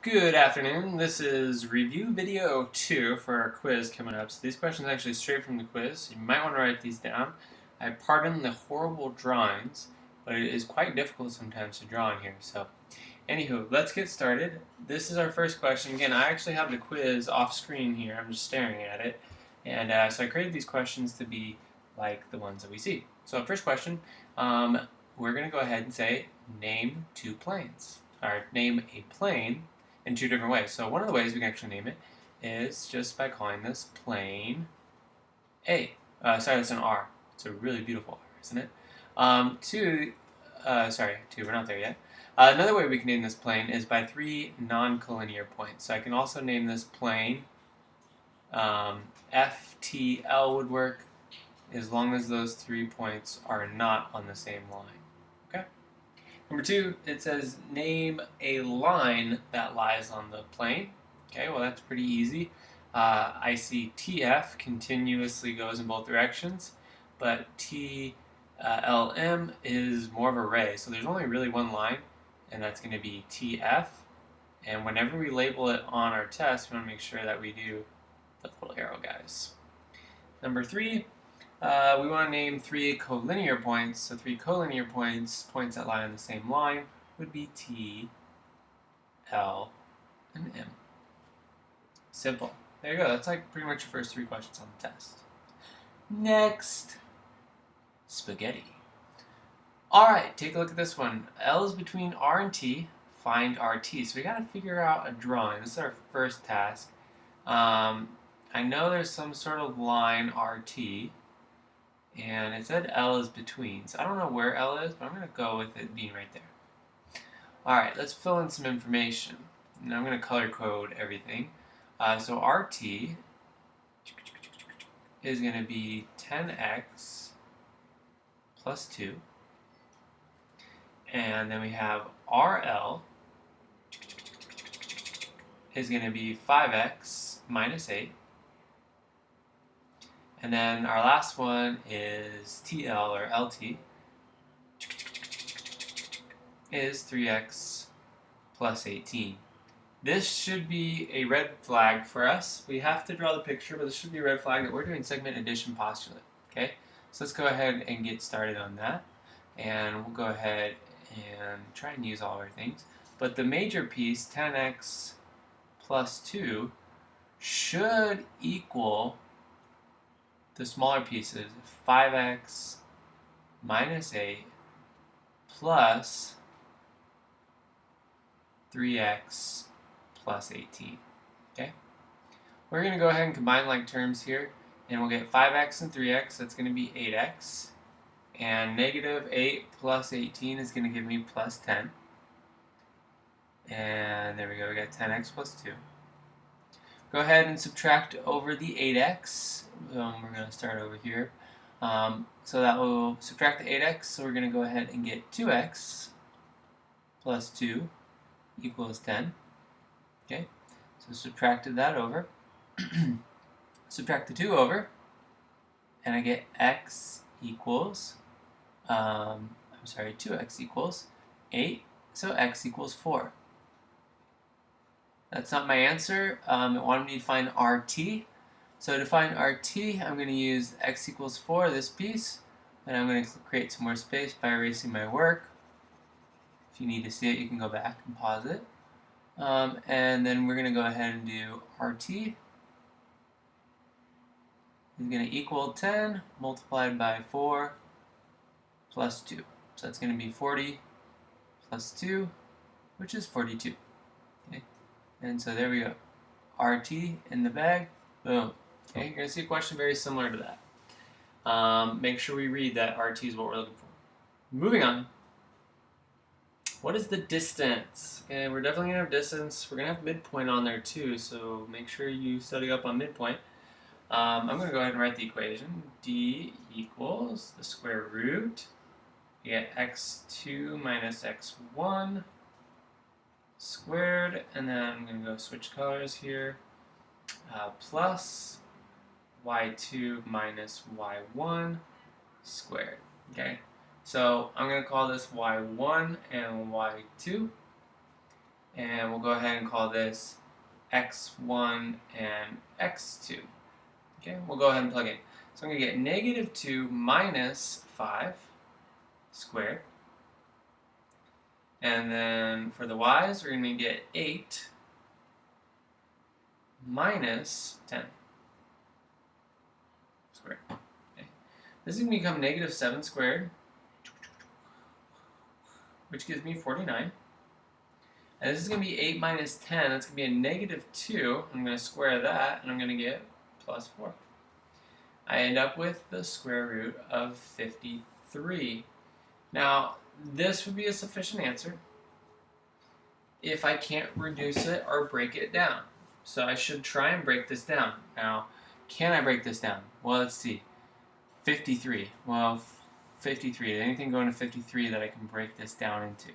Good afternoon. This is review video 2 for our quiz coming up. So these questions are actually straight from the quiz. You might want to write these down. I pardon the horrible drawings, but it is quite difficult sometimes to draw in here. So anywho, let's get started. This is our first question. Again, I actually have the quiz off screen here. I'm just staring at it. And so I created these questions to be like the ones that we see. So first question, we're going to go ahead and say name two planes. Or name a plane in two different ways. So one of the ways we can actually name it is just by calling this plane A. Sorry, that's an R. It's a really beautiful R, isn't it? Two, we're not there yet. Another way we can name this plane is by three non-collinear points. So I can also name this plane FTL would work as long as those 3 points are not on the same line. Okay? Number 2, it says name a line that lies on the plane. Okay, well that's pretty easy. I see TF continuously goes in both directions, but TLM is more of a ray, so there's only really one line, and that's going to be TF. And whenever we label it on our test, we want to make sure that we do the little arrow guys. Number 3, we want to name 3 collinear points. So 3 collinear points, points that lie on the same line, would be T, L, and M. Simple. There you go. That's like pretty much your first 3 questions on the test. Next, spaghetti. Alright, take a look at this one. L is between R and T. Find RT. So we got to figure out a drawing. This is our first task. I know there's some sort of line RT. And it said L is between, so I don't know where L is, but I'm going to go with it being right there. Alright, let's fill in some information. And I'm going to color code everything. So RT is going to be 10x plus 2. And then we have RL is going to be 5x minus 8. And then our last one is TL, or LT, is 3x plus 18. This should be a red flag for us. We have to draw the picture, but this should be a red flag that we're doing segment addition postulate. Okay, so let's go ahead and get started on that. And we'll go ahead and try and use all of our things. But the major piece, 10x plus 2, should equal the smaller pieces, 5x minus 8 plus 3x plus 18. Okay? We're going to go ahead and combine like terms here, and we'll get 5x and 3x, that's going to be 8x. And negative 8 plus 18 is going to give me plus 10. And there we go, we got 10x plus 2. Go ahead and subtract over the 8x. We're going to start over here. So that will subtract the 8x, so we're going to go ahead and get 2x plus 2 equals 10. Okay, so subtracted that over. Subtract the 2 over, and I get x equals, 2x equals 8, so x equals 4. That's not my answer. It wanted me to find RT. So to find RT, I'm going to use x equals 4, this piece, and I'm going to create some more space by erasing my work. If you need to see it, you can go back and pause it. And then we're going to go ahead and do RT is going to equal 10 multiplied by 4 plus 2. So that's going to be 40 plus 2, which is 42. Okay. And so there we go. RT in the bag. Boom. Okay, you're going to see a question very similar to that. Make sure we read that RT is what we're looking for. Moving on. What is the distance? Okay, we're definitely going to have distance. We're going to have midpoint on there too, so make sure you study up on midpoint. I'm going to go ahead and write the equation. D equals the square root. You get x2 minus x1 squared, and then I'm going to go switch colors here, plus y2 minus y1 squared. Okay, so I'm going to call this y1 and y2. And we'll go ahead and call this x1 and x2. Okay, we'll go ahead and plug in. So I'm going to get negative 2 minus 5 squared. And then for the y's, we're going to get 8 minus 10 squared. Okay. This is going to become negative 7 squared, which gives me 49. And this is going to be 8 minus 10. That's going to be a negative 2. I'm going to square that, and I'm going to get plus 4. I end up with the square root of 53. Now, this would be a sufficient answer if I can't reduce it or break it down. So I should try and break this down. Now, can I break this down? Well, let's see. 53. Well, 53. Anything going to 53 that I can break this down into?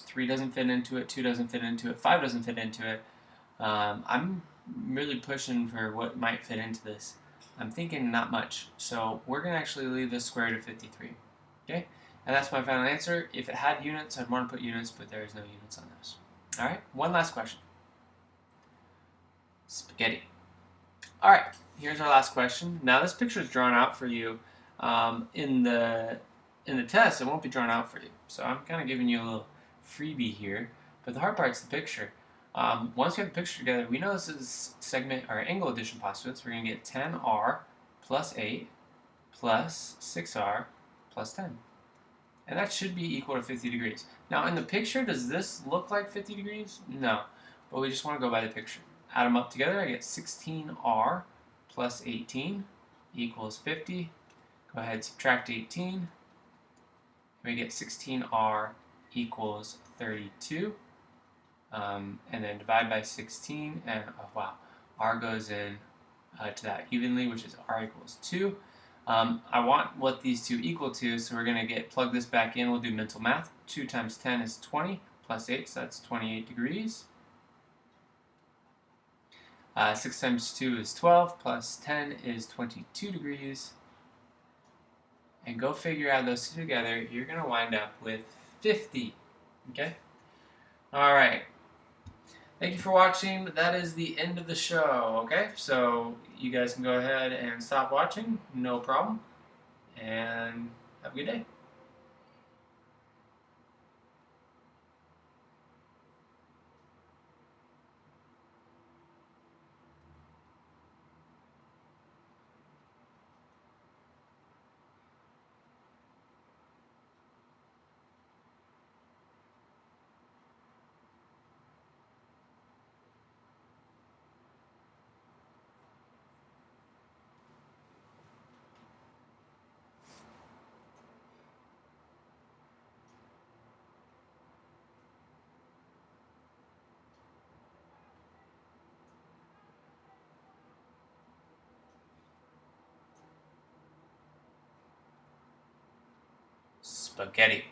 3 doesn't fit into it, 2 doesn't fit into it, 5 doesn't fit into it. I'm really pushing for what might fit into this. I'm thinking not much. So we're going to actually leave this square root of 53. Okay? And that's my final answer. If it had units, I'd want to put units, but there is no units on this. Alright, one last question. Spaghetti. Alright, here's our last question. Now this picture is drawn out for you in the test. It won't be drawn out for you. So I'm kind of giving you a little freebie here. But the hard part's the picture. Once we have the picture together, we know this is segment or angle addition postulates. We're going to get 10r plus 8 plus 6r plus 10. And that should be equal to 50 degrees. Now in the picture, does this look like 50 degrees? No. But we just want to go by the picture. Add them up together, I get 16r plus 18 equals 50. Go ahead and subtract 18. We get 16r equals 32. And then divide by 16, and oh wow, r goes in to that evenly, which is r equals 2. I want what these two equal to, so we're going to plug this back in. We'll do mental math. 2 times 10 is 20, plus 8, so that's 28 degrees. 6 times 2 is 12, plus 10 is 22 degrees. And go figure out those two together, you're going to wind up with 50. Okay? Alright. Thank you for watching. That is the end of the show, okay? So you guys can go ahead and stop watching, no problem. And have a good day. Spaghetti.